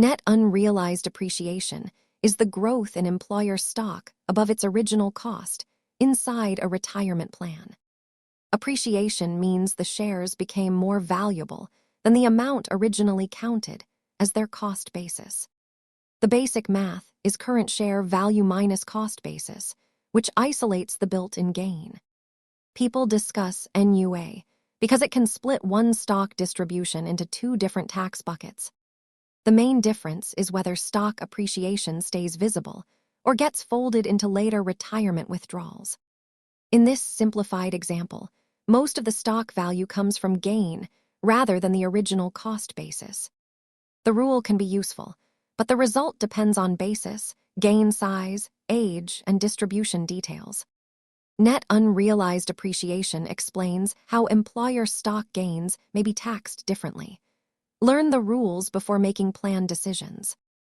Net unrealized appreciation is the growth in employer stock above its original cost inside a retirement plan. Appreciation means the shares became more valuable than the amount originally counted as their cost basis. The basic math is current share value minus cost basis, which isolates the built-in gain. People discuss NUA because it can split one stock distribution into two different tax buckets. The main difference is whether stock appreciation stays visible or gets folded into later retirement withdrawals. In this simplified example, most of the stock value comes from gain rather than the original cost basis. The rule can be useful, but the result depends on basis, gain size, age, and distribution details. Net unrealized appreciation explains how employer stock gains may be taxed differently. Learn the rules before making plan decisions.